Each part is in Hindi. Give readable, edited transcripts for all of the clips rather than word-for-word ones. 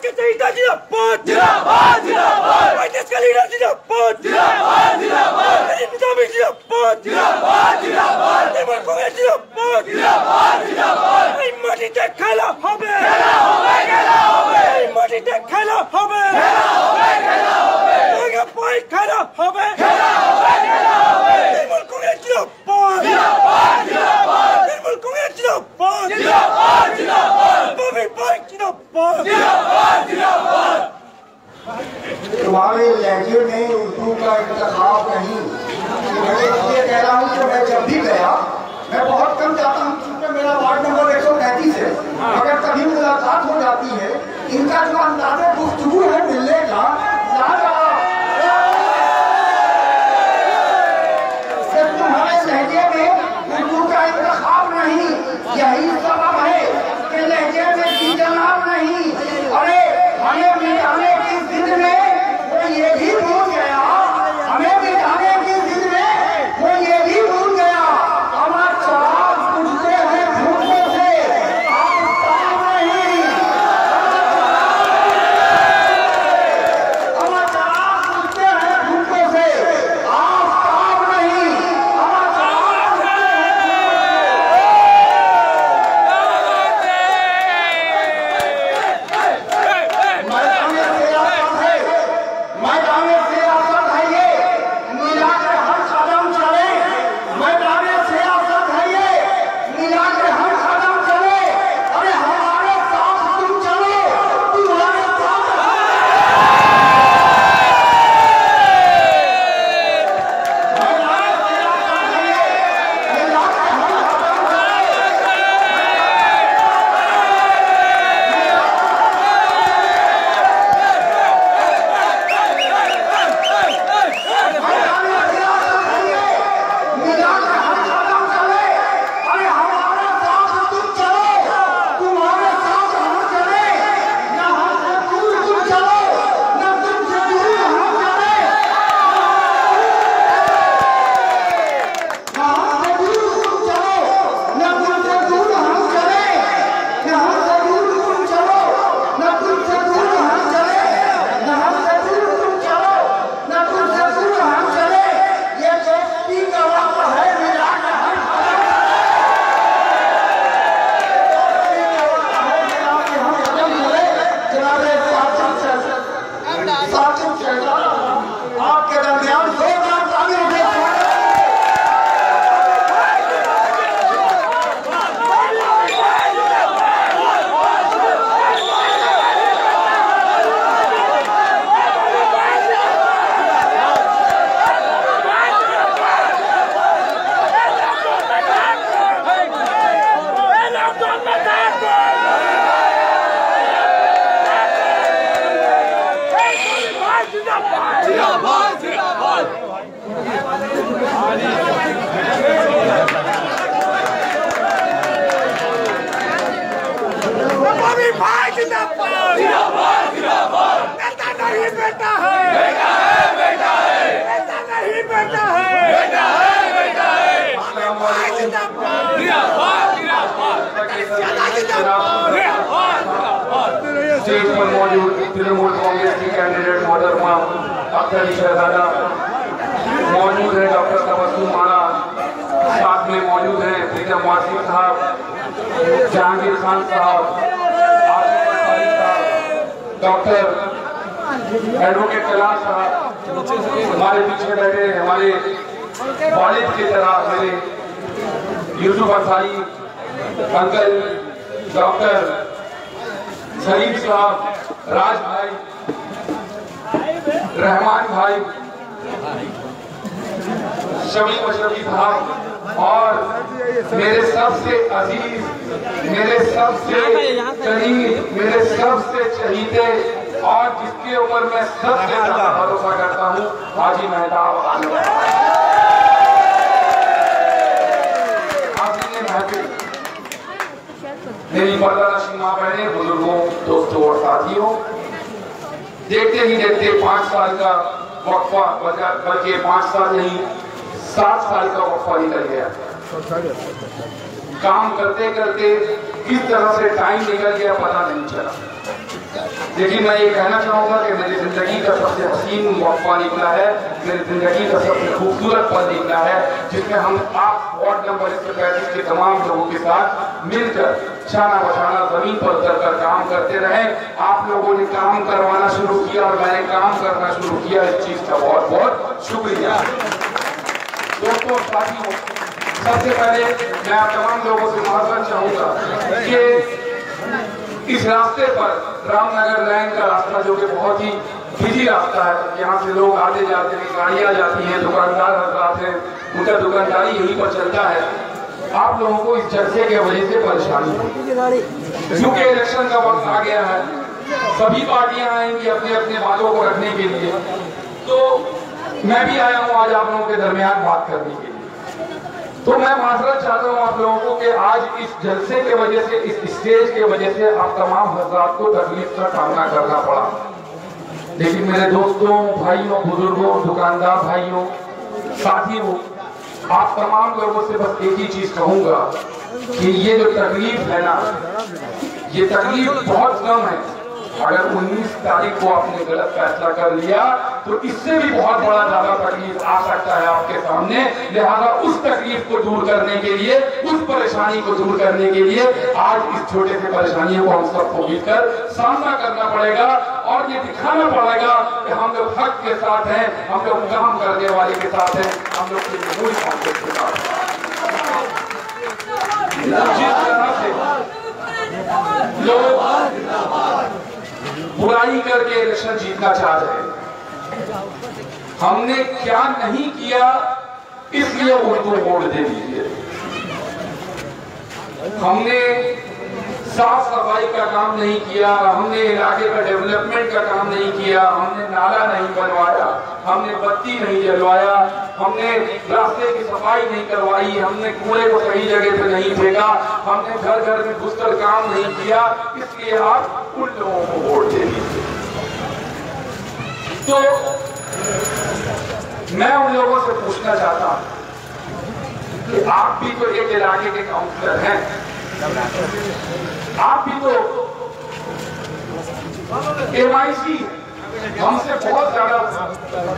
के शहीदा जिंदाबाद जिंदाबाद जिंदाबाद, देश का लीडर जिंदाबाद जिंदाबाद जिंदाबाद, निजामी जिंदाबाद जिंदाबाद जिंदाबाद, तृणमूल कांग्रेस जिंदाबाद जिंदाबाद जिंदाबाद, এই মাটিতে খেলা হবে খেলা হবে খেলা হবে, এই মাটিতে খেলা হবে খেলা হবে খেলা হবে, আগে পাই খেলা হবে খেলা হবে খেলা হবে, তৃণমূল কাंग्रेस जिंदाबाद जिंदाबाद जिंदाबाद, तृणमूल कांग्रेस जिंदाबाद जिंदाबाद जिंदाबाद, बॉबी भाई जिंदाबाद जिंदाबाद जिंदाबाद। तुम्हारे लहजे में उर्दू का इंतखाब नहीं। मैं इसलिए कह रहा हूँ कि मैं जब भी गया, मैं बहुत कम जाता हूँ क्योंकि मेरा वार्ड नंबर 135 है, मगर तभी मुलाकात हो जाती है। इनका जो अंदाज़े गुफ्तगू है मिलने का, सिर्फ तुम्हारे लहजे में उर्दू का इंतखाब नहीं, यही सबब है कि लहजे में की जनाब नहीं। अरे हमें मिटाने की जिद में वो ये भी भूल गया, हमें मिटाने की जिद में वो ये भी भूल गया, हमारा चराग बुझते हैं भूखों से, आफ्ताब नहीं, हमारा चराग बुझते हैं भूखों से, आफ्ताब नहीं, हमारा चराग बुझते हैं मैदान सियासत है ये, मिला के हर कदम चले, मैदान सियासत है ये, मिला के हर कदम चले, अरे हमारे साथ तुम चलो, तुम्हारे साथ मैदान सियासत है ये, मिला के हर कदम आपके दरमियान जोरदार तालियों से जिंदाबाद जिंदाबाद, बॉबी भाई जिंदाबाद जिंदाबाद जिंदाबाद, नेता नहीं बेटा है बेटा है बेटा है, नेता नहीं बेटा है बेटा है बेटा है, बॉबी भाई जिंदाबाद जिंदाबाद जिंदाबाद, स्टेज पर मौजूद तृणमूल कांग्रेस की कैंडिडेट मोहतरमा अख्तर शहजादा मौजूद है, डॉक्टर तबस्सुम माना साथ में मौजूद है, प्रीतम वासिफ साहब, जहांगीर खान साहब, आसिफ अंसारी साहब, डॉक्टर एडवोकेट कैलाश साहब हमारे पीछे बैठे, हमारे वालिद की तरह मेरे यूसुफ अंसारी अंकल, डॉक्टर शरीफ साहब, राज भाई, रहमान भाई, शमी अशरफी साहब और मेरे सबसे अजीज, मेरे सबसे करीब, मेरे सबसे चहीते और जिसके ऊपर मैं सबसे ज्यादा भरोसा करता हूँ, हाजी मेहताब मेरी पर्दानशीन माँ बहने, बुजुर्गों, दोस्तों और साथियों, देखते ही देखते 5 साल का वक्फा, बल्कि 5 साल नहीं 7 साल का वक्फा निकल गया। काम करते करते किस तरह से टाइम निकल गया पता नहीं चला। लेकिन मैं ये कहना चाहूँगा कि मेरी ज़िंदगी का सबसे हसीन मौका निकला है, मेरी ज़िंदगी का सबसे खूबसूरत पल निकला है, जिसमें हम आप वार्ड नंबर 135 के तमाम लोगों के साथ मिलकर छाना बछाना ज़मीन पर उतरकर काम करते रहे। आप लोगों ने काम करवाना शुरू किया और मैंने काम करना शुरू किया, इस चीज़ का बहुत बहुत शुक्रिया। दोस्तों साथियों, सबसे पहले मैं आप तमाम लोगों से माफ़ चाहूँगा कि इस रास्ते पर रामनगर लाइन का रास्ता जो कि बहुत ही बिजी रास्ता है, यहाँ से लोग आते जाते हैं, गाड़ियाँ जाती हैं, दुकानदार हजरात हैं, उनका दुकानदारी यहीं पर चलता है। आप लोगों को इस जलसे के वजह से परेशानी है, क्योंकि इलेक्शन का वक्त आ गया है, सभी पार्टियां आएंगी अपने अपने बातों को रखने के लिए। तो मैं भी आया हूँ आज आप लोगों के दरमियान बात करने के लिए। तो मैं माजरत चाहता हूँ आप लोगों को कि आज इस जलसे के वजह से, इस स्टेज के वजह से आप तमाम हजरात को तकलीफ का सामना करना पड़ा। लेकिन मेरे दोस्तों, भाइयों, बुजुर्गों, दुकानदार भाइयों, साथियों, आप तमाम लोगों से बस एक ही चीज कहूंगा कि ये जो तकलीफ है ना, ये तकलीफ बहुत कम है। अगर 19 तारीख को आपने गलत फैसला कर लिया तो इससे भी बहुत बड़ा ज्यादा तकलीफ आ सकता है आपके सामने। लिहाजा उस तकलीफ को दूर करने के लिए, उस परेशानी को दूर करने के लिए आज इस छोटे से परेशानियों को हम सबको मिलकर सामना करना पड़ेगा और ये दिखाना पड़ेगा कि हम लोग हक के साथ हैं, हम लोग काम करने वाले के साथ हैं, हम लोग जमहूरी कांग्रेस के साथ हैं। जिस तरह से लोग बुराई करके इलेक्शन जीतना चाह रहे हैं, हमने क्या नहीं किया इसलिए उनको वोट दे दीजिए। हमने साफ सफाई का काम नहीं किया, हमने इलाके का डेवलपमेंट का काम नहीं किया, हमने नाला नहीं बनवाया, हमने बत्ती नहीं जलवाया, हमने रास्ते की सफाई नहीं करवाई, हमने कूड़े को सही जगह पे नहीं फेंका, हमने घर घर में घुसकर काम नहीं किया, इसलिए आप उन लोगों को वोट दे दीजिए। तो मैं उन लोगों से पूछना चाहता हूं कि आप भी तो एक इलाके के काउंसलर हैं, आप भी तो KYC हमसे बहुत ज्यादा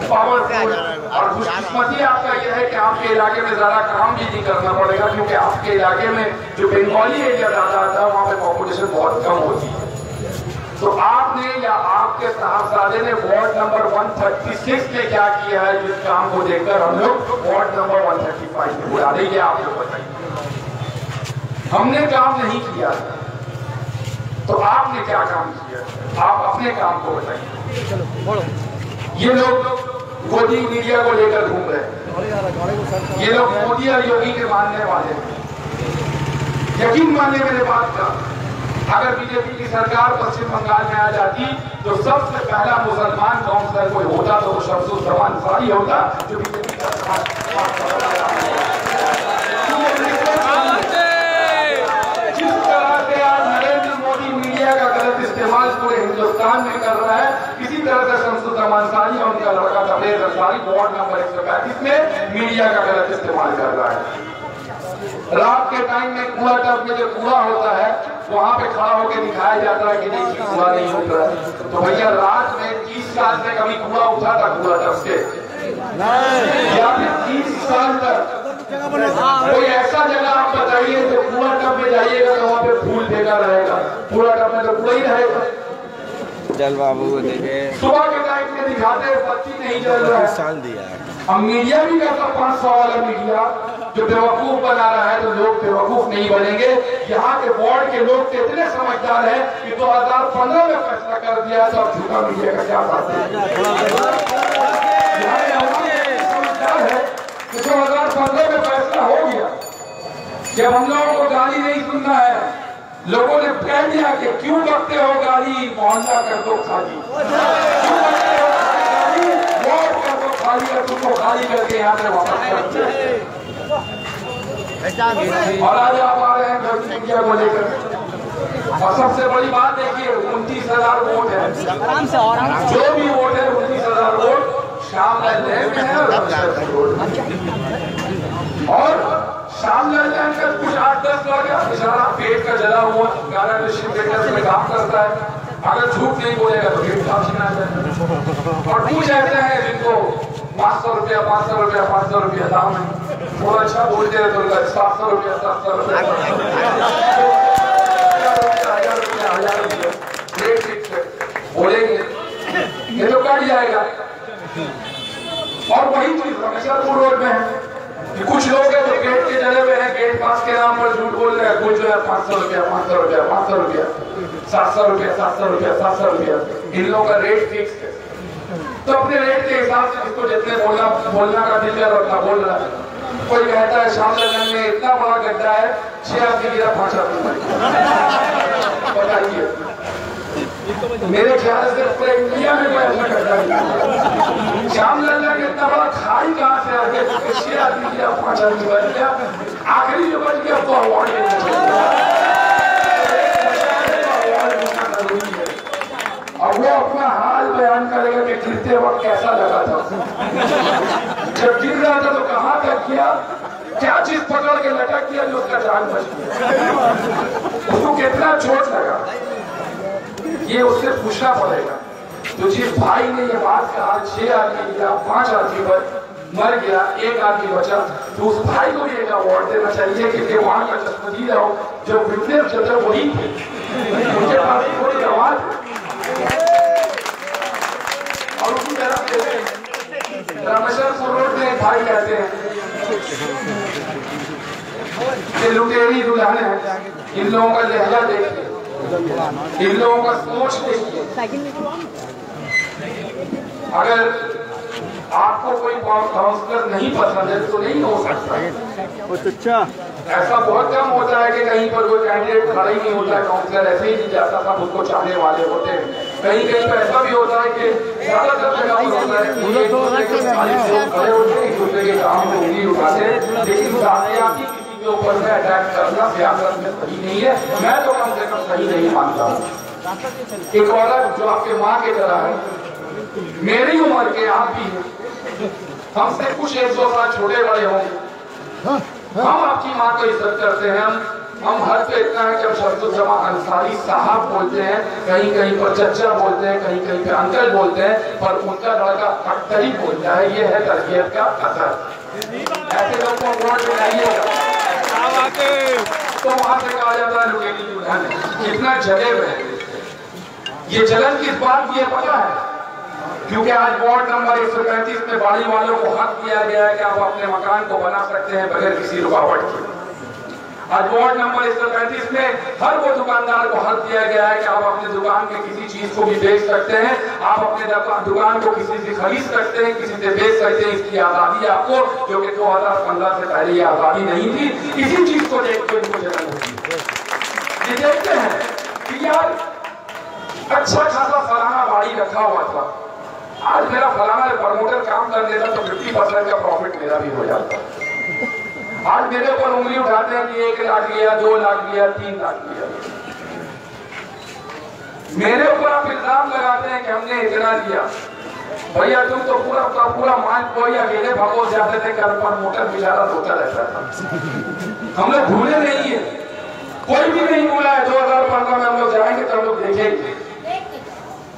पावरफुल, और खुशकिस्मती आपका यह है कि आपके इलाके में ज्यादा काम भी नहीं करना पड़ेगा, क्योंकि आपके इलाके में जो बंगाली एरिया ज्यादा आता है वहां पे पॉपुलेशन बहुत कम होती है। तो आपने या आपके साहबजादे ने वार्ड नंबर 136 में क्या किया है, जिस काम को देखकर हम लोग वार्ड नंबर 135 में बुला देंगे। आप लोग बताइए, हमने काम नहीं किया तो आपने क्या काम किया? आप अपने काम को बताइए। ये लोग मोदी मीडिया को लेकर घूम रहे हैं, ये लोग मोदी और योगी के मानने वाले हैं। यकीन मानिए मेरे बात का, अगर बीजेपी की सरकार पश्चिम बंगाल में आ जाती तो सबसे पहला मुसलमान काउंसलर कोई होता तो वो शमसुज़्ज़मान अंसारी होता, जो बीजेपी का जिस तरह से आज नरेंद्र मोदी मीडिया का गलत इस्तेमाल पूरे हिंदुस्तान में कर रहा है, इसी तरह से शमसुज़्ज़मान अंसारी और उनका लड़का तबरेज़ अंसारी वार्ड नंबर 135 में मीडिया का गलत इस्तेमाल कर रहा है। रात के टाइम में कूड़ा टब में जो कूड़ा होता है वहां पे खड़ा होकर दिखाया जाता है कि देखिए कूड़ा नहीं उठ रहा है। तो भैया रात में 30 साल से कभी कूड़ा उठा था कूड़ा टब से? या फिर 30 साल तक कोई ऐसा जगह आप बताइए तो कूड़ा टब में जाइएगा तो वहाँ पे फूल फेंका रहेगा, कूड़ा टब में तो कूड़ा ही रहेगा। चल बाबू देखे सुबह के टाइम में दिखाते बत्ती नहीं जल रहा है। साल दिया है। अब मीडिया भी करता 500 वाला मीडिया जो बेवकूफ बना रहा है, तो लोग बेवकूफ नहीं बनेंगे। यहाँ के वार्ड के लोग तो इतने समझदार हैं कि 2015 में फैसला कर दिया तो अब झूठा मीडिया का क्या बात है। समझदार है कि 2015 में फैसला हो गया कि हम लोगों को गाली नहीं सुनना है। लोगों ने कह दिया कि क्यों करते हो गाली, मोहल्ला कर दो खाली, वोट कर दो खाली, और तुमको खाली करके यहाँ से वापस करते हैं। और आज आप आ रहे हैं घर मीडिया को लेकर, और सबसे बड़ी बात देखिए 29,000 वोट है, जो भी वोट है 29,000 वोट श्याम लाल में है और शाम लग जाएंगे कुछ 8-10 लग गया बेचारा पेट का जला हुआ गाना डिस्ट्रीब्यूटर में काम करता है, अगर झूठ नहीं बोलेगा तो पेट साफ छीना जाएगा। और कुछ ऐसे हैं जिनको 500 रुपया 500 रुपया 500 रुपया दाम है, थोड़ा अच्छा बोलते हैं तो 700 रुपया 700 रुपया 1000 रुपया रेट फिक्स है, बोलेंगे ये तो कट जाएगा। और वही चीज रमेशपुर रोड में है कि कुछ लोग हैं जो गेट के जले हुए हैं, गेट पास के नाम पर झूठ बोल रहे हैं, कुछ जो है 500 रुपया 500 रुपया 500 रुपया 700 रुपया 700 रुपया 700 रुपया, इन लोगों का रेट फिक्स है। तो अपने रेट के हिसाब से जिसको जितने बोलना का दिल है उतना बोल रहा है। कोई कहता है शामलागंज में इतना बड़ा गड्ढा है 6 आदमी गिरा 5 आदमी बताइए, मेरे ख्याल से पूरे इंडिया में कोई ऐसा गड्ढा नहीं। शामलागंज में इतना बड़ा खाई कहाँ से आ गया 6 आदमी गिरा 5 आदमी बच गया, आखिरी जो बच गया तो अवार्ड देना चाहिए। और वो अपना हाल बयान करेगा कि गिरते वक्त कैसा लगा था, जब गिर रहा था तो कहाँ तक किया, क्या चीज पकड़ के लटक किया जो उसका जान बच गया, उसको कितना चोट लगा, ये उससे पूछना पड़ेगा। तो जिस भाई ने ये बात कहा 6 आदमी गिरा 5 आदमी मर गया 1 आदमी बचा, तो उस भाई को भी एक अवार्ड देना चाहिए क्योंकि वहां का जस्मदीद हो जो विटनेस जब वही थे, उनके पास कोई आवाज। और उसी तरह रामेश्वरपुर रोड में भाई कहते हैं कि लुटेरी दुल्हन है, इन लोगों का लहजा देखिए, इन लोगों का सोच देखिए। अगर आपको कोई काउंसलर नहीं पसंद है तो नहीं हो सकता। ऐसा बहुत कम होता है कि कहीं पर कोई कैंडिडेट खड़ा ही नहीं होता है, काउंसलर ऐसे ही नहीं जाता, सब उसको चाहने वाले होते हैं। कहीं कहीं पर ऐसा भी होता है कि ज्यादातर जगह पर होता है खड़े होते हैं, एक दूसरे के काम में उंगली उठाते हैं, लेकिन कामयाबी किसी के ऊपर में अटैक करना सियासत में सही नहीं है, मैं तो कम से कम सही नहीं मानता। एक औरत जो आपके माँ की तरह है, मेरी उम्र के आप भी हैं, हमसे कुछ 1-2 साल छोटे बड़े होंगे, हम आपकी माँ को इज्जत करते हैं। हम हर पे इतना है कि हम शब्दुज्जमा अंसारी साहब बोलते हैं, कहीं कहीं पर चचा बोलते हैं, कहीं कहीं पे अंकल बोलते हैं, पर उनका लड़का अख्तरी बोलता है, ये है तरबियत का असर। ऐसे लोग को वोट दिलाइएगा तो वहां से कहा जाता है लुटेरी दुल्हन, कितना जले हुए। ये जलन किस बात की है पता है? क्योंकि आज वार्ड नंबर 135 में बाड़ी वालों को हक दिया गया है कि आप अपने मकान को बना सकते हैं बगैर किसी रुकावट के। आज वार्ड नंबर 135 में हर वो दुकानदार को हक दिया गया है कि आप अपने दुकान के किसी चीज को भी बेच सकते हैं, आप अपने दुकान को किसी से खरीद सकते हैं, किसी से बेच सकते हैं। इसकी आजादी आपको, जो कि 2015 से पहले ये आजादी नहीं थी, इसी चीज को देख के मुझे ये देखते हैं कि यार अच्छा खासा फलाना बाड़ी रखा हुआ था, आज मेरा फलाना प्रमोटर काम कर देता तो 50% का प्रॉफिट मेरा भी हो जाता। आज मेरे ऊपर उंगली उठाते हैं कि 1 लाख लिया, 2 लाख लिया, 3 लाख लिया। मेरे ऊपर आप इल्जाम लगाते हैं कि हमने इतना लिया। भैया तुम तो पूरा का पूरा माल कोई अकेले भगोस जाते थे, कर प्रमोटर बेचारा सोचा रहता था। हम लोग भूले नहीं है, कोई भी नहीं भूला है। 2015 में हम लोग जाएंगे तो हम लोग देखेंगे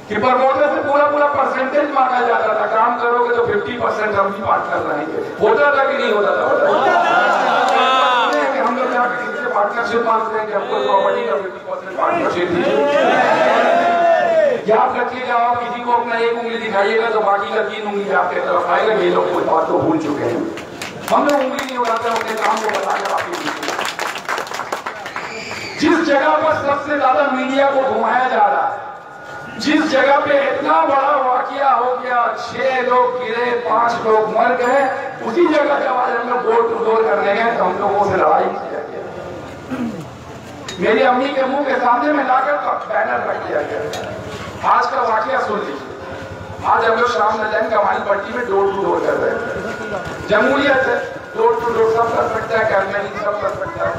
कि प्रमोटर से पूरा परसेंटेज मांगा जाता था, काम करोगे तो 50% हम भी पार्टनर रहेंगे। होता था कि नहीं होता था? हम लोग जाकर किसी से पार्टनरशिप मांगते हैं कि हमको प्रॉपर्टी का 50% पार्टनरशिप दीजिए। याद रखिएगा, आप किसी को अपना 1 उंगली दिखाइएगा तो बाकी का 3 उंगली आपके तरफ आएगा। ये लोग कोई बात तो भूल चुके हैं। हम लोग उंगली नहीं उठाते, अपने काम को बताकर आपकी जिस जगह पर सबसे ज्यादा मीडिया को घुमाया जा रहा है, जिस जगह पे इतना बड़ा वाकया हो गया, 6 लोग गिरे, 5 लोग मर गए, उसी जगह जब आज हम लोग डोर टू डोर करने गए तो हम लोगों से लड़ाई किया गया। मेरी अम्मी के मुंह के सामने में लाकर बैनर रख दिया गया। आज का वाकया सुन लीजिए। आज हम लोग शामलागंज कमाई पट्टी में डोर टू डोर कर रहे हैं। जमहूरियत है, डोर टू डोर सब कर सकता है, कैंपेनिंग सब कर सकता है।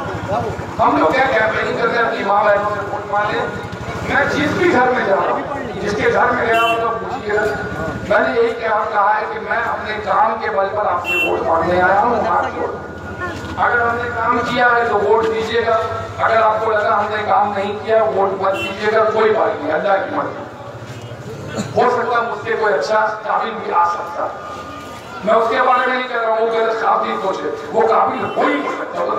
हम लोग क्या कैंपेनिंग करते हैं? अपनी माँ बहनों से वोट मांगे। मैं जिस भी घर में जा रहा हूँ, जिसके घर में गया तो पूछिएगा, मैंने यही कहा है कि मैं अपने काम के बल पर आपसे वोट मांगने आया हूँ, हाथ जोड़। अगर हमने काम किया है तो वोट दीजिएगा, अगर आपको लगा हमने काम नहीं किया वोट मत दीजिएगा, कोई बात नहीं, अल्लाह की मर्जी। हो सकता मुझसे कोई अच्छा काबिल भी आ सकता, मैं उसके बारे में नहीं कह रहा हूँ, गलत काबिल सोचे, वो काबिल हो ही नहीं सकता, तो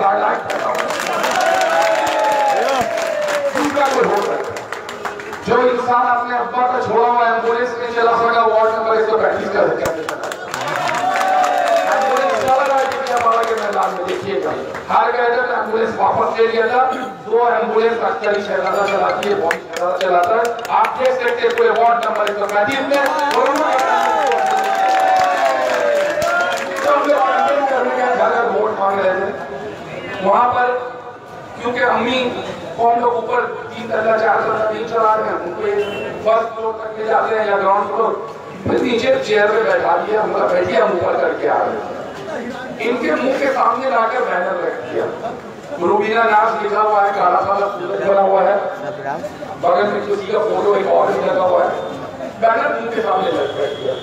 दूसरा कोई हो सकता। जो इंसान अपने अब्बा का छोड़ा हुआ एम्बुलेंस में चला सका, वार्ड नंबर 135 का एम्बुलेंस चला रहा है जिंदीयावाला के मैदान में, देखिएगा हार गए थे तो एम्बुलेंस वापस ले लिया था। 2 एम्बुलेंस अक्सर शहजादा चलाती है, बहुत शहजादा चलाता है। आप देख सकते हैं पूरे वार्ड नंबर 135 में वोट मांग रहे थे वहां पर, क्योंकि अम्मी को हम लोग ऊपर 3 तल्ला 4 तल्ला नहीं चला रहे हैं, उनको फर्स्ट फ्लोर तक ले जाते हैं या ग्राउंड फ्लोर, फिर नीचे चेयर पे बैठा दिया, हमका बैठिए हम ऊपर करके आ रहे हैं। इनके मुंह के सामने लाकर बैनर रख दिया, रूबीना नाज लिखा हुआ है, काला काला सूरज बना हुआ है, बगल में किसी का फोटो एक और भी लगा हुआ है, बैनर मुंह के सामने रख दिया।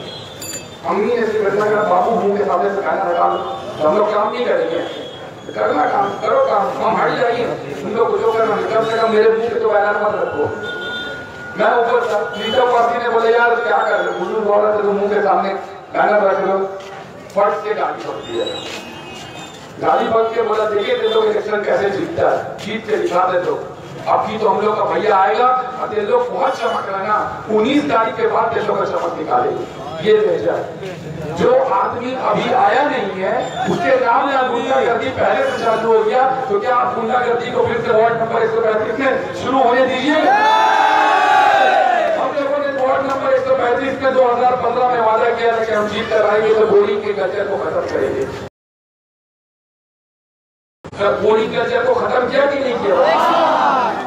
अम्मी ने सिर्फ इतना कहा, बाबू मुंह के सामने से बैनर हटा लो, हम लोग काम नहीं करेंगे, करना काम करो, काम हम हट जाइए, तुम लोग जो करना कम से कम मेरे मुंह पे तो बैनर मत रखो। मैं ऊपर था, नीता पासी ने बोले यार क्या कर रहे, बुजुर्ग औरत है तो मुंह के सामने बैनर रख लो, फट से गाड़ी पक दिया, गाड़ी पक के बोला देखिए तेरे लोग इलेक्शन कैसे जीतता है, जीत के दिखा दे दो, अब की तो हम लोग का भैया आएगा और तेरे लोग बहुत चमक रहा ना, 19 तारीख के बाद तेरे लोग का चमक निकालेंगे, ये भेजा। जो आदमी अभी आया नहीं है उसके नाम या गुंडागर्दी पहले से चालू हो गया, तो क्या आप गुंडागर्दी को फिर से वार्ड नंबर 135 में शुरू होने दीजिएगा? हम लोगों ने वार्ड नंबर 135 में 2015 में वादा किया था कि हम जीत कर आएंगे तो बोरिंग के कल्चर को खत्म करेंगे। बोरिंग कल्चर को खत्म किया कि नहीं किया?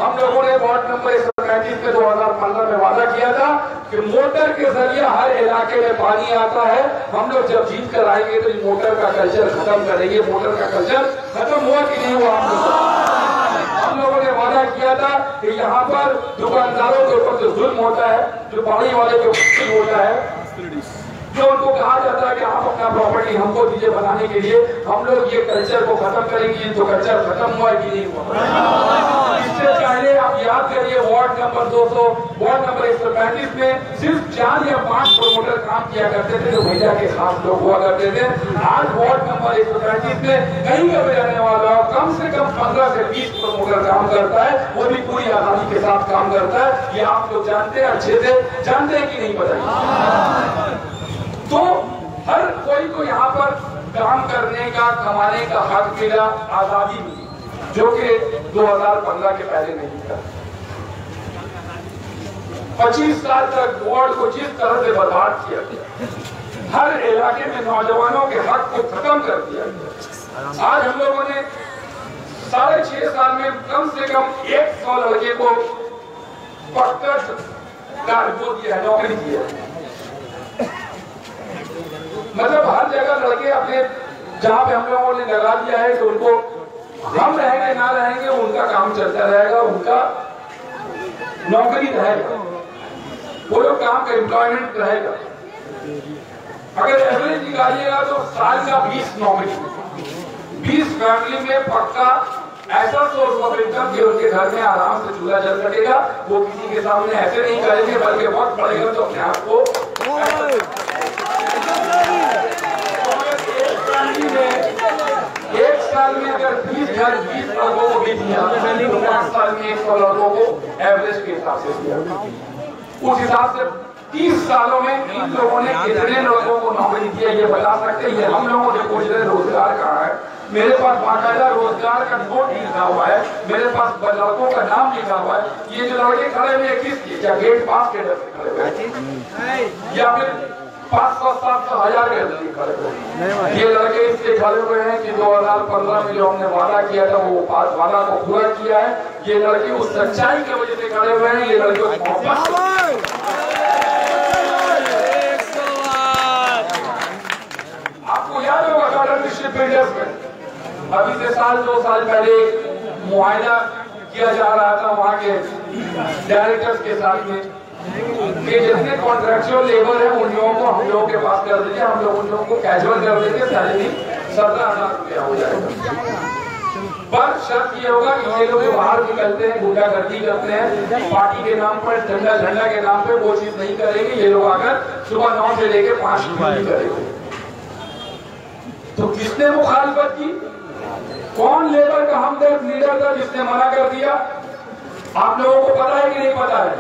हम लोगों ने वार्ड नंबर 135 में 2015 में वादा किया था कि मोटर के जरिए हर इलाके में पानी आता है, हम लोग जब जीत कर आएंगे तो मोटर का कल्चर खत्म करेंगे। मोटर का कल्चर खत्म हुआ कि नहीं हुआ? हम लोगों ने वादा किया था कि यहाँ पर दुकानदारों के ऊपर जो जुल्म होता है, जो पानी वाले के ऊपर होता है, जो उनको कहा जाता है कि आप अपना प्रॉपर्टी हमको दीजिए बनाने के लिए, हम लोग ये कल्चर को खत्म करेंगे। तो कल्चर खत्म हुआ कि नहीं हुआ? इससे पहले आप याद करिए वार्ड नंबर 200, वार्ड नंबर 135 में सिर्फ 4 या 5 प्रमोटर काम किया करते थे जो भैया के खास लोग हुआ करते थे। आज वार्ड नंबर 135 में कहीं का भी रहने वाला कम से कम 15 से 20 प्रमोटर काम करता है, वो भी पूरी आजादी के साथ काम करता है। ये आप लोग जानते हैं, अच्छे से जानते हैं कि नहीं बताइए? तो हर कोई को यहाँ पर काम करने का, कमाने का हक मिला, आजादी मिली, जो कि 2015 के पहले नहीं था। 25 साल तक वार्ड को जिस तरह से बर्बाद किया गया, हर इलाके में नौजवानों के हक को खत्म कर दिया गया। आज हम लोगों ने 6.5 साल में कम से कम 100 लड़के को पक्का दिया, नौकरी दी है। मतलब हर जगह लड़के अपने जहां पे हम लोगों ने लगा दिया है कि उनको हम रहेंगे ना रहेंगे उनका काम चलता रहेगा, उनका नौकरी रहेगा, वो लोग काम का एम्प्लॉयमेंट रहेगा। अगर एवरेज निकालिएगा तो साल का 20 नौकरी, 20 फैमिली में पक्का ऐसा सोर्स ऑफ इनकम कि उनके घर में आराम से चूल्हा जल सकेगा। वो किसी के सामने ऐसे नहीं करेंगे, बल्कि वक्त पड़ेगा तो अपने आप को एक साल में अगर 20 घर 20 लोगों को भी दिया तो 5 साल में 100 लोगों को एवरेज के हिसाब से दिया। उस हिसाब से 30 सालों में इन लोगों ने कितने लोगों को नौकरी दिया ये बता सकते हैं? हम लोगों ने पूछ रहे रोजगार कहाँ है? मेरे पास बाकायदा रोजगार का नोट लिखा हुआ है, मेरे पास लड़कों का नाम लिखा हुआ है। ये जो लड़के खड़े हुए किसके, क्या गेट पास के डर से खड़े हुए या फिर 500, 700, 1000 के डर से खड़े हुए? ये लड़के इसलिए खड़े हुए हैं कि 2015 में जो हमने वादा किया था वो वादा को पूरा किया है। ये लड़के उस सच्चाई की वजह से खड़े हुए हैं। ये लड़के आपको याद होगा गार्डन शिप बिल्डर्स में अभी से 1-2 साल पहले मुआयना किया जा रहा था वहां के डायरेक्टर्स के साथ में कि जितने कॉन्ट्रैक्चुअल लेबर है उन लोगों को हम लोगों के पास कर दीजिए, हम लोग उन लोगों को कैजुअल कर देंगे, सैलरी 17,000 हो जाएगा। पर शर्त ये होगा कि ये लोग जो बाहर निकलते हैं, गुंडागर्दी करते हैं, पार्टी के नाम पर, झंडा के नाम पे, वो चीज नहीं करेंगे। ये लोग आकर सुबह 9 से लेकर 5 ड्यूटी करेंगे। तो किसने मुखालफत की? कौन लेबर का हमदर्द लीडर था जिसने मना कर दिया? आप लोगों को पता है कि नहीं पता है?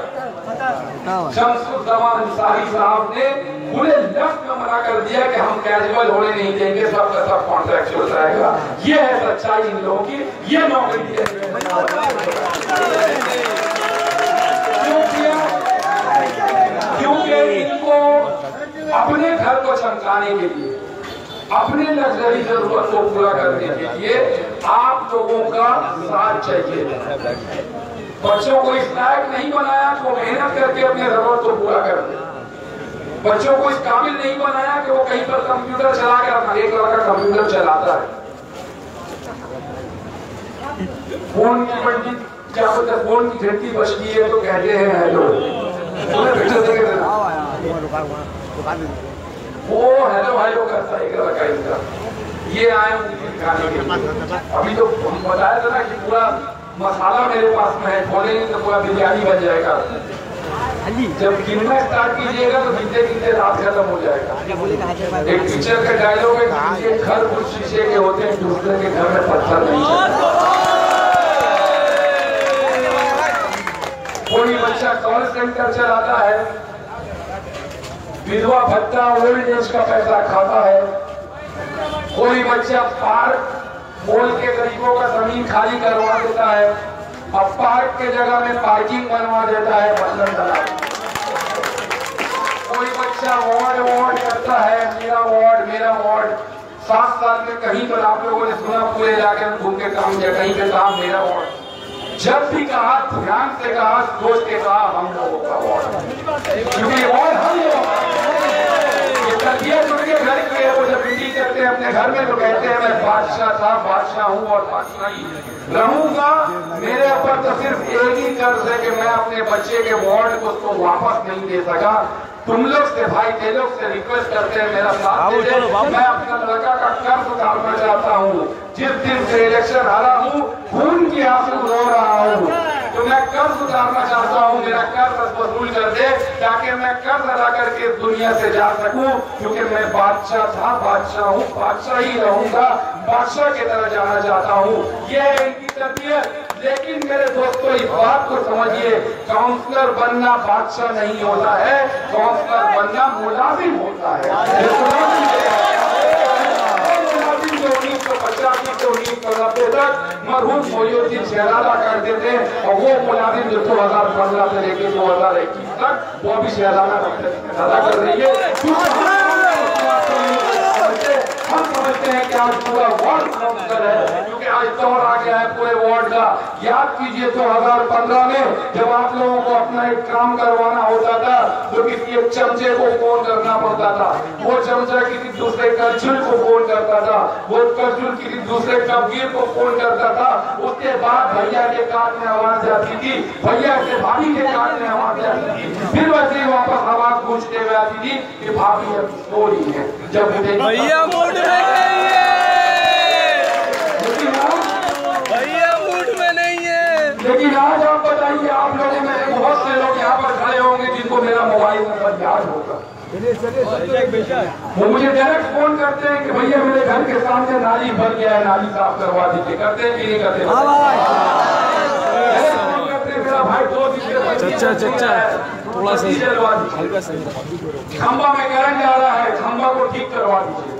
शम्सुज़्ज़मान अंसारी साहब ने पूरे लफ्ज़ में मना कर दिया कि हम कैजुअल होने नहीं देंगे, सब का सब कॉन्ट्रैक्चुअल रहेगा। ये है सच्चाई इन लोगों की, ये नौकरी दी है। क्यों किया? क्योंकि इनको अपने घर को चमकाने के लिए, अपने लग्जरी जरूरत को पूरा करने के लिए आप लोगों का साथ चाहिए। बच्चों को इस लायक नहीं बनाया कि वो मेहनत करके अपने जरूरत को पूरा कर दे। बच्चों को इस काबिल नहीं बनाया कि वो कहीं पर कंप्यूटर चला के अपना, एक लड़का कंप्यूटर चलाता है, फोन की बंदी क्या बोलते हैं, फोन की घंटी बजती है तो कहते हैं हेलो, वो हेलो हेलो करता है एक लड़का इनका। ये आए दिखाने के लिए। अभी तो बताया था ना कि पूरा मसाला मेरे पास में है, खोलेंगे तो पूरा बिरयानी बन जाएगा। जब गिनना स्टार्ट कीजिएगा तो गिनते गिनते रात खत्म हो जाएगा। एक टीचर का डायलॉग है कि एक घर कुछ शीशे के होते हैं, दूसरे के घर में पत्थर नहीं चलता। कोई बच्चा कॉल सेंटर चलाता है, विधवा भत्ता ओल्ड एज का पैसा खाता है, कोई बच्चा पार्क बोल के गरीबों का जमीन खाली करवा देता है, अब पार्क के जगह में पार्किंग बनवा देता है बंधन दलाल। कोई बच्चा वार्ड करता है, मेरा वार्ड। 7 साल में कहीं पर आप लोगों ने सुना पूरे इलाके में घूम के काम किया, कहीं पे कहा मेरा वार्ड। जब भी कहा ध्यान से कहा, सोच के कहा हम लोगों का वार्ड, क्योंकि वार्ड हम लोग उनके घर की है। वो जब ड्यूटी करते हैं अपने घर में तो कहते हैं मैं बादशाह था, बादशाह हूँ और बादशाह ही रहूंगा। मेरे ऊपर तो सिर्फ एक ही कर्ज है कि मैं अपने बच्चे के वार्ड को उसको वापस नहीं दे सका। तुम लोग से भाई ते लोग से रिक्वेस्ट करते हैं मेरा साथ दे दे। मैं अपना लड़का का कर्ज उतारना चाहता हूँ। जिस दिन से इलेक्शन हारा हूँ, खून की आंसू रो रहा हूँ, तो मैं कर्ज उतारना चाहता हूँ। मेरा कर्ज वसूल कर दे ताकि मैं कर्ज अदा करके दुनिया से जा सकूं, क्योंकि मैं बादशाह था, बादशाह हूँ, बादशाह ही रहूंगा, बादशाह की तरह जाना चाहता हूँ। ये है इनकी तबीयत। लेकिन मेरे दोस्तों इस बात को समझिए, काउंसलर बनना बादशाह नहीं होता है, काउंसलर बनना मुलाजिम होता है। 1985 से 1990 तक मरहूम मोहिउद्दीन शहजादा करते थे, और वो मुलाजिम जो 2015 से लेकर 2021 तक वो भी शहजादा कर रही है। हम समझते हैं कि आज पूरा वार्ड काउंसलर है, क्योंकि आज दौर आ गया है पूरे वार्ड का। याद कीजिए 2015 में जब आप लोगों को अपना एक काम करवाना होता था तो किसी एक चमचे को फोन करना पड़ता था, वो चमचा किसी दूसरे करचुल को फोन करता था, वो करचुल किसी दूसरे कबीर को फोन करता था। उसके बाद भैया के कान में आवाज जाती थी, भैया के भाभी के कान में आवाज जाती थी, फिर वैसे ही वापस आवाज पूछते हुए आती थी कि भाभी अब सो रही है। जब भैया मूड में नहीं है, भैया मूड में नहीं है। लेकिन आज आप बताइए, आप लोगों में बहुत से लोग यहाँ पर खड़े होंगे जिनको मेरा मोबाइल नंबर याद होगा। वो मुझे डायरेक्ट फोन करते हैं कि भैया मेरे घर के सामने नाली भर गया है, नाली साफ करवा दीजिए। करते हैं कि नहीं करते? फोन करते हैं मेरा भाई 2 दिन थोड़ा सा हल्का सा खंबा में करंट जा रहा है, खंबा को ठीक करवा दीजिए।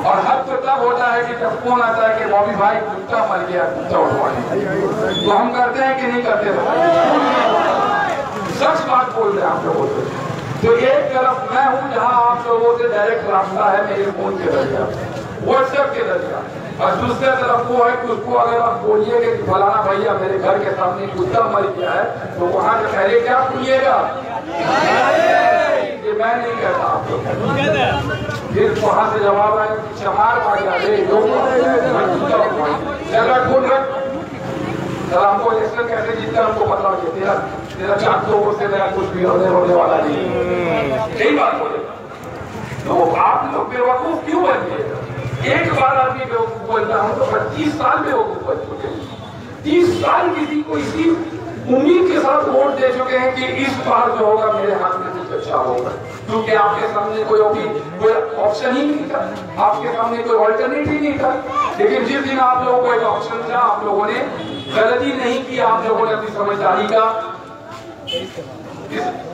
और हद तो तब होता है कि जब फोन आता है कि बॉबी भाई कुत्ता मर गया, कुत्ता उठवा दीजिए। तो हम करते हैं कि नहीं करते? सच बात बोल रहे हैं आप लोगों से। तो एक तरफ मैं हूँ जहाँ आप लोगों से डायरेक्ट रास्ता है मेरे फोन के जरिए, व्हाट्सएप के जरिए, और दूसरे तरफ वो है कि उसको अगर आप बोलिएगा कि फलाना भैया मेरे घर के सामने कुत्ता मर गया है, तो वहाँ से पहले क्या सुनिएगा? ये मैं नहीं कहता आप लोग। फिर वहाँ से जवाब आए चमार भाग जाए हमको इलेक्शन कैसे जीतता हमको पता नहीं, तेरा 4 लोगों से मेरा कुछ भी होने वाला नहीं। यही बात बोले तो आप लोग बेवकूफ क्यों बनिए? एक बार आदमी बेवकूफ बनता, हम तो 25 साल बेवकूफ बन चुके हैं। 30 साल किसी को इसी उम्मीद के साथ वोट दे चुके हैं कि इस बार जो होगा मेरे हाथ में कुछ अच्छा होगा, क्योंकि आपके सामने कोई ऑप्शन ही नहीं था, आपके सामने कोई ऑल्टरनेटिव ही नहीं था। लेकिन जिस दिन आप लोगों को एक ऑप्शन था, आप लोगों ने गलती नहीं की, आप लोगों ने अपनी समझदारी का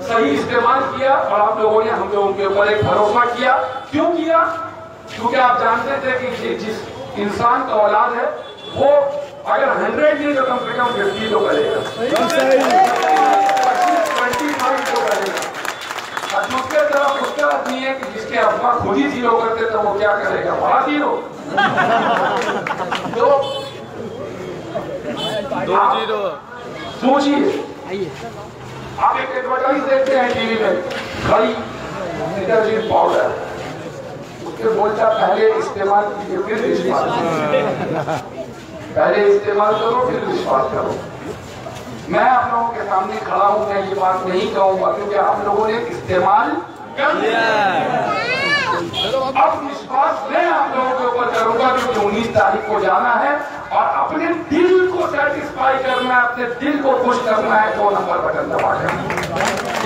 सही इस्तेमाल किया और आप लोगों ने हम लोगों के ऊपर एक भरोसा किया। क्यों किया? क्योंकि आप जानते थे कि जिस इंसान का औलाद है वो अगर 100 नहीं तो कम से कम 50 तो करेगा, 25 तो करेगा। और दूसरे तरफ उसका नहीं है कि जिसके अब्बा खुद ही 0 करते तो वो क्या करेगा, बड़ा 0। तो 2-0 सोचिए, आप एक एडवर्टाइज देखते हैं टीवी में, खड़ी डिटर्जेंट पाउडर, उसके बोलता पहले इस्तेमाल कीजिए फिर विश्वास करो, पहले इस्तेमाल करो फिर विश्वास करो। मैं आप लोगों के सामने खड़ा हूं, मैं ये बात नहीं कहूंगा क्योंकि आप लोगों ने इस्तेमाल कर लिया। अब विश्वास मैं आप लोगों के ऊपर करूंगा क्योंकि 19 तारीख को जाना है और अपने दिल को सेटिस्फाई करना है, अपने दिल को खुश करना है। 2 नंबर बटन दबाकर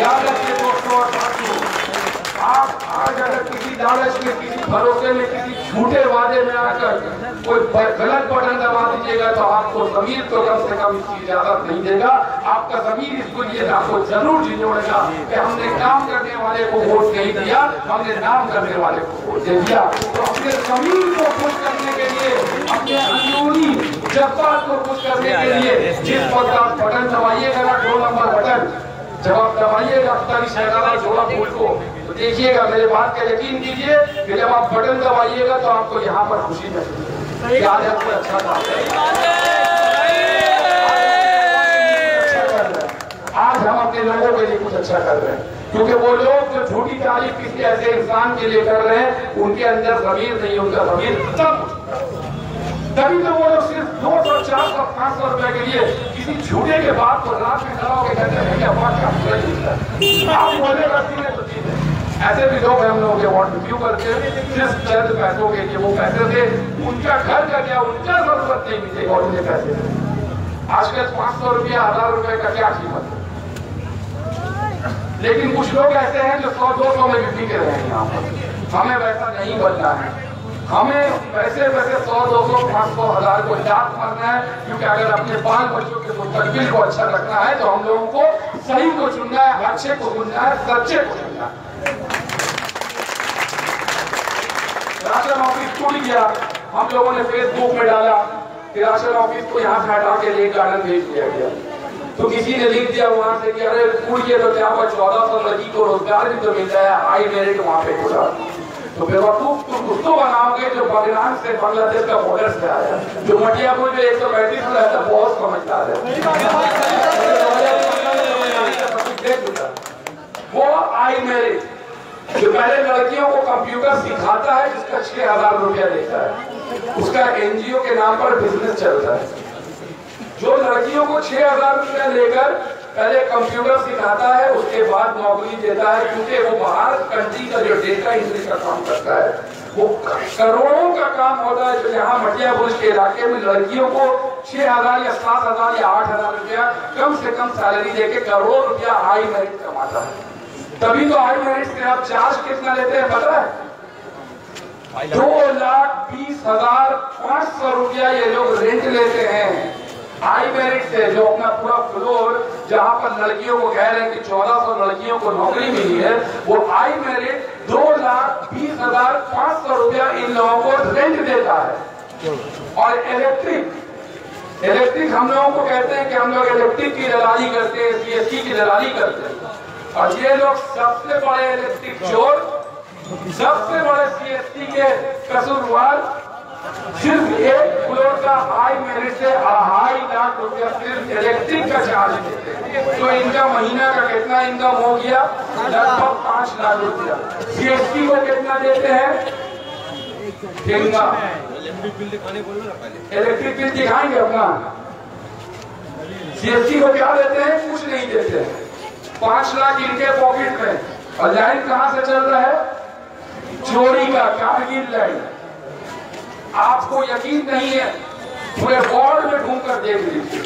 याद रखिए दोस्तों और साथियों, आप आज अगर किसी लालच में, किसी भरोसे में, किसी झूठे वादे में आकर कोई गलत बटन दबा दीजिएगा तो आपको ज़मीर तो कम से कम इसकी इजाजत नहीं देगा। आपका ज़मीर इसको लिए आपको जरूर झिझोड़ेगा कि हमने काम करने वाले को वोट नहीं दिया, हमने नाम करने वाले को वोट दे दिया। तो अपने ज़मीर को खुश करने के लिए, अपने अंदरूनी जज्बात को खुश करने के लिए जिस वक्त आप बटन दबाइएगा ना, 2 नंबर बटन, जब आप दबाइएगा अख्तारी शहजादा जोड़ा फूल को, तो देखिएगा, मेरे बात का यकीन कीजिए कि जब आप बटन दबाइएगा तो आपको यहाँ पर खुशी मिलेगी। आज आपको अच्छा था, आज हम अपने लोगों के लिए कुछ अच्छा कर रहे हैं, क्योंकि वो लोग जो झूठी तारीफ किसी ऐसे इंसान के लिए कर रहे हैं, उनके अंदर ज़मीर नहीं, उनका ज़मीर खत्म। तभी तो वो लोग सिर्फ 200, 400, 500 रुपए के लिए किसी झूठे के बात को रात में खड़ा होकर कहते हैं क्या बात आप बोले करती है तो ठीक है। ऐसे भी लोग हम लोग वोट रिव्यू करते हैं सिर्फ चंद पैसों के लिए, वो पैसे से उनका घर का क्या, उनका जरूरत नहीं मिलेगा और उन्हें पैसे आजकल 500 रुपया, 1000 रुपए का क्या कीमत है। लेकिन कुछ लोग ऐसे हैं जो 100-200 में भी बिके रहे हैं यहाँ पर। हमें वैसा नहीं बनना है, हमें पैसे 100-200, 500, 1000 को याद करना है, क्योंकि अगर अपने बाल बच्चों के मुस्तकबिल को अच्छा रखना है तो हम लोगों को सही को चुनना है, अच्छे को चुनना है, सच्चे को चुनना है। राशन ऑफिस टूट गया, हम लोगों ने फेसबुक में डाला कि राशन ऑफिस को यहाँ से हटा के लेक गार्डन भेज दिया गया, तो किसी ने लिख दिया वहां से कि अरे टूट गया तो क्या 1400 लड़की को रोजगार भी तो मिलता है, हाई मेरिट वहां पे खुला। तो बेवकूफ तुम उसको बनाओगे जो बगनान से, बांग्लादेश का बॉर्डर से आया, जो मटियापुर में 135 में रहता, बहुत समझदार है वो। हाई मेरिट जो पहले लड़कियों को कंप्यूटर सिखाता है, जिसका 6000 रुपया लेता है, उसका एनजीओ के नाम पर बिजनेस चलता है। जो लड़कियों को 6000 रुपया लेकर पहले कंप्यूटर सिखाता है, उसके बाद नौकरी देता है, क्योंकि वो बाहर कंट्री का जो डेटा एंट्री का काम करता है, वो करोड़ों का काम होता है। जो यहाँ मटियापुर के इलाके में लड़कियों को 6000 या 7000 या 8000 रुपया कम से कम सैलरी देके करोड़ों रुपया हाई मेरिट कमाता है। तभी तो हाई मेरिट से आप चार्ज कितना लेते हैं पता है? 2,20,500 रुपया ये लोग रेंट लेते हैं हाई मेरिट से। जो अपना पूरा फ्लोर जहां पर लड़कियों को कह रहे हैं कि 1400 लड़कियों को नौकरी मिली है, वो हाई मेरिट 2,20,500 रुपया इन लोगों को रेंट देता है। और इलेक्ट्रिक हम लोगों को कहते हैं कि हम लोग इलेक्ट्रिक की दलाली करते हैं, सीएससी की दलाली करते हैं, और ये लोग सबसे बड़े इलेक्ट्रिक चोर, सबसे बड़े सीएससी के कसूरवार, सिर्फ एक फ्लोर का हाई मेरिट से 2.5 लाख रुपया सिर्फ इलेक्ट्रिक का चार्ज देते हैं। तो इनका महीना का कितना इनकम हो गया? लगभग 5 लाख रुपया। सीएससी को कितना देते हैं? इलेक्ट्रिक बिल दिखाएंगे अपना। सीएससी को क्या देते हैं? कुछ नहीं देते हैं। 5 लाख इनके पॉकेट में। और लाइन कहां से चल रहा है? चोरी का, कारगिल लाइन। आपको यकीन नहीं है, पूरे वार्ड में घूम कर देख लीजिए।